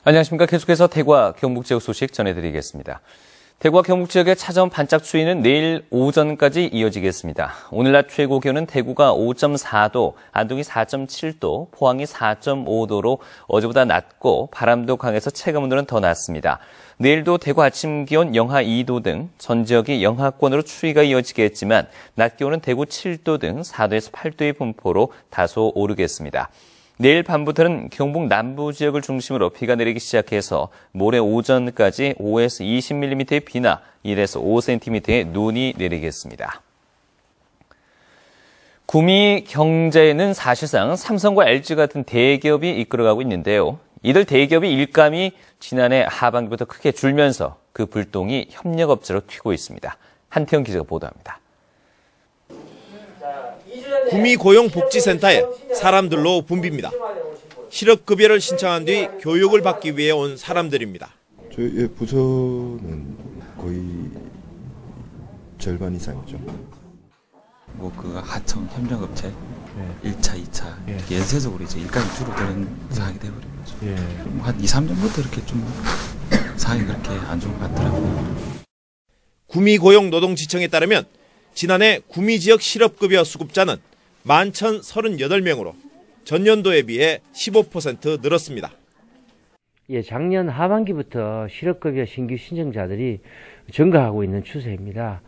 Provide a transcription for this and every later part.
안녕하십니까. 계속해서 대구와 경북 지역 소식 전해드리겠습니다. 대구와 경북 지역의 차가운 반짝 추위는 내일 오전까지 이어지겠습니다. 오늘 낮 최고 기온은 대구가 5.4도, 안동이 4.7도, 포항이 4.5도로 어제보다 낮고 바람도 강해서 체감온도는 더 낮습니다. 내일도 대구 아침 기온 영하 2도 등 전 지역이 영하권으로 추위가 이어지겠지만 낮 기온은 대구 7도 등 4도에서 8도의 분포로 다소 오르겠습니다. 내일 밤부터는 경북 남부 지역을 중심으로 비가 내리기 시작해서 모레 오전까지 5에서 20mm의 비나 1에서 5cm의 눈이 내리겠습니다. 구미 경제는 사실상 삼성과 LG 같은 대기업이 이끌어가고 있는데요. 이들 대기업의 일감이 지난해 하반기부터 크게 줄면서 그 불똥이 협력업체로 튀고 있습니다. 한태영 기자가 보도합니다. 구미 고용복지센터에 사람들로 붐빕니다. 실업급여를 신청한 뒤 교육을 받기 위해 온 사람들입니다. 저희 부서는 거의 절반 이상이죠. 하청 협력업체 1차, 2차 이렇게 연쇄적으로 이제 일감이 줄어드는 상황이 되어버린 거죠. 한 2, 3년부터 이렇게 좀 상황이 그렇게 안 좋은 것 같더라고요. 구미 고용노동지청에 따르면 지난해 구미 지역 실업급여 수급자는 11,038명으로 전년도에 비해 15% 늘었습니다. 작년 하반기부터 실업급여 신규 신청자들이 증가하고 있는 추세입니다.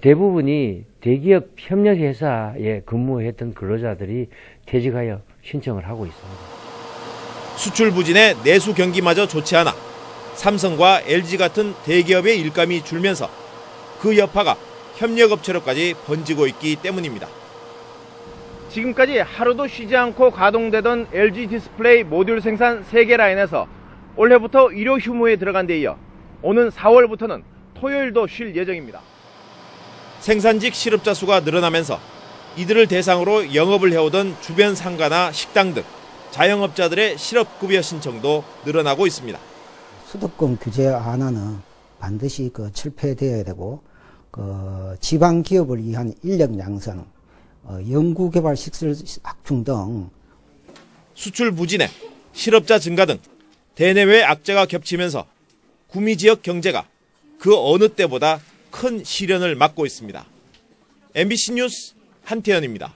대부분이 대기업 협력회사에 근무했던 근로자들이 퇴직하여 신청을 하고 있습니다. 수출 부진에 내수 경기마저 좋지 않아 삼성과 LG 같은 대기업의 일감이 줄면서 그 여파가 협력업체로까지 번지고 있기 때문입니다. 지금까지 하루도 쉬지 않고 가동되던 LG 디스플레이 모듈 생산 3개 라인에서 올해부터 일요 휴무에 들어간 데 이어 오는 4월부터는 토요일도 쉴 예정입니다. 생산직 실업자 수가 늘어나면서 이들을 대상으로 영업을 해오던 주변 상가나 식당 등 자영업자들의 실업급여 신청도 늘어나고 있습니다. 수도권 규제 완화는 반드시 철폐되어야 되고 지방 기업을 위한 인력 양성, 연구개발 시설 확충 등 수출 부진에 실업자 증가 등 대내외 악재가 겹치면서 구미 지역 경제가 그 어느 때보다 큰 시련을 맞고 있습니다. MBC 뉴스 한태현입니다.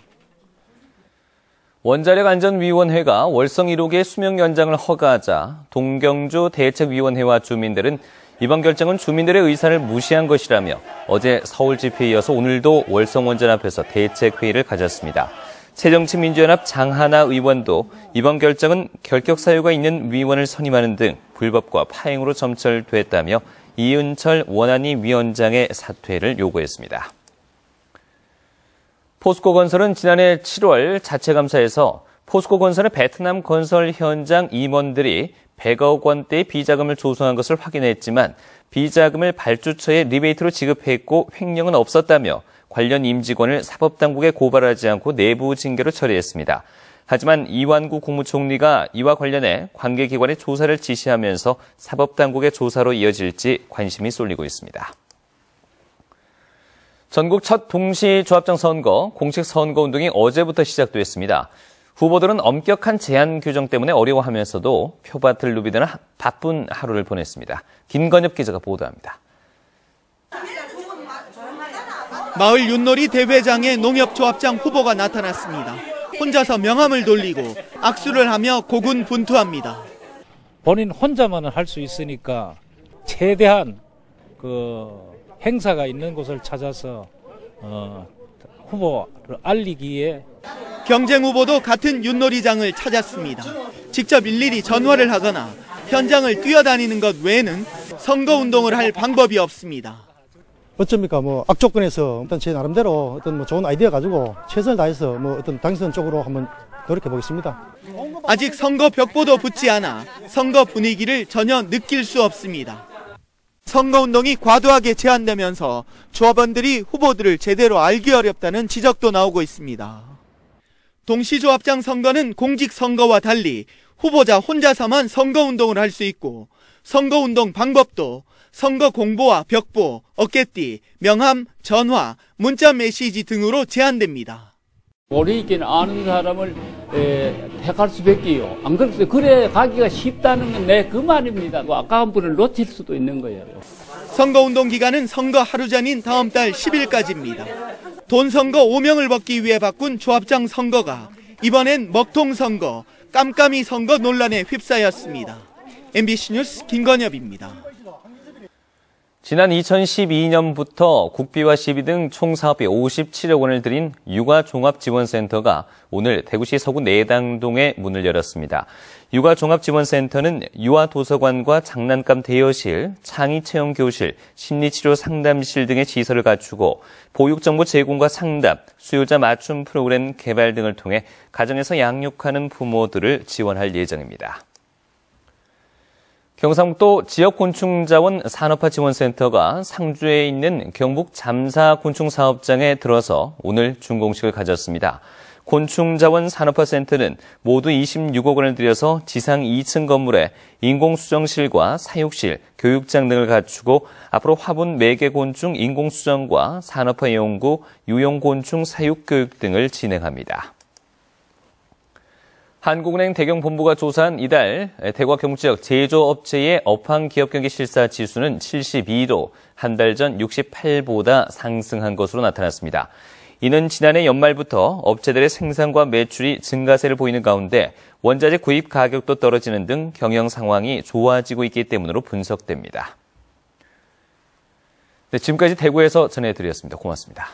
원자력안전위원회가 월성 1호기의 수명 연장을 허가하자 동경주 대책위원회와 주민들은 이번 결정은 주민들의 의사를 무시한 것이라며 어제 서울 집회에 이어서 오늘도 월성 원전 앞에서 대책회의를 가졌습니다. 새정치민주연합 장하나 의원도 이번 결정은 결격 사유가 있는 위원을 선임하는 등 불법과 파행으로 점철됐다며 이은철 원안위 위원장의 사퇴를 요구했습니다. 포스코건설은 지난해 7월 자체감사에서 포스코건설의 베트남 건설 현장 임원들이 100억 원대의 비자금을 조성한 것을 확인했지만 비자금을 발주처에 리베이트로 지급했고 횡령은 없었다며 관련 임직원을 사법당국에 고발하지 않고 내부 징계로 처리했습니다. 하지만 이완구 국무총리가 이와 관련해 관계기관에 조사를 지시하면서 사법당국의 조사로 이어질지 관심이 쏠리고 있습니다. 전국 첫 동시조합장 선거, 공식 선거운동이 어제부터 시작됐습니다. 후보들은 엄격한 제한 규정 때문에 어려워하면서도 표밭을 누비드는 바쁜 하루를 보냈습니다. 김건엽 기자가 보도합니다. 마을 윷놀이 대회장에 농협조합장 후보가 나타났습니다. 혼자서 명함을 돌리고 악수를 하며 고군분투합니다. 본인 혼자만은 할 수 있으니까 최대한 행사가 있는 곳을 찾아서 후보를 알리기에 경쟁 후보도 같은 윷놀이장을 찾았습니다. 직접 일일이 전화를 하거나 현장을 뛰어다니는 것 외에는 선거운동을 할 방법이 없습니다. 어쩝니까? 악조건에서 일단 제 나름대로 좋은 아이디어 가지고 최선을 다해서 당선 쪽으로 한번 노력해 보겠습니다. 아직 선거 벽보도 붙지 않아 선거 분위기를 전혀 느낄 수 없습니다. 선거운동이 과도하게 제한되면서 조합원들이 후보들을 제대로 알기 어렵다는 지적도 나오고 있습니다. 동시조합장 선거는 공직선거와 달리 후보자 혼자서만 선거운동을 할 수 있고 선거운동 방법도 선거 공보와 벽보, 어깨띠, 명함, 전화, 문자 메시지 등으로 제한됩니다. 오래 있기는 아는 사람을 택할 수밖에요. 안 그렇어요. 그래 가기가 쉽다는 건 그 말입니다. 아까운 분을 놓칠 수도 있는 거예요. 선거운동 기간은 선거 하루 전인 다음 달 10일까지입니다. 돈 선거 오명을 벗기 위해 바꾼 조합장 선거가 이번엔 먹통 선거, 깜깜이 선거 논란에 휩싸였습니다. MBC 뉴스 김건엽입니다. 지난 2012년부터 국비와 시비 등 총 사업비 57억 원을 들인 육아종합지원센터가 오늘 대구시 서구 내당동에 문을 열었습니다. 육아종합지원센터는 유아도서관과 장난감 대여실, 창의체험교실, 심리치료 상담실 등의 시설을 갖추고 보육정보 제공과 상담, 수요자 맞춤 프로그램 개발 등을 통해 가정에서 양육하는 부모들을 지원할 예정입니다. 경상북도 지역곤충자원 산업화지원센터가 상주에 있는 경북 잠사곤충사업장에 들어서 오늘 준공식을 가졌습니다. 곤충자원 산업화센터는 모두 26억 원을 들여서 지상 2층 건물에 인공수정실과 사육실, 교육장 등을 갖추고 앞으로 화분 매개곤충 인공수정과 산업화 연구, 유용곤충 사육교육 등을 진행합니다. 한국은행 대경본부가 조사한 이달 대구와 경북 지역 제조업체의 업황 기업경기 실사 지수는 72로 한 달 전 68보다 상승한 것으로 나타났습니다. 이는 지난해 연말부터 업체들의 생산과 매출이 증가세를 보이는 가운데 원자재 구입 가격도 떨어지는 등 경영 상황이 좋아지고 있기 때문으로 분석됩니다. 네, 지금까지 대구에서 전해드렸습니다. 고맙습니다.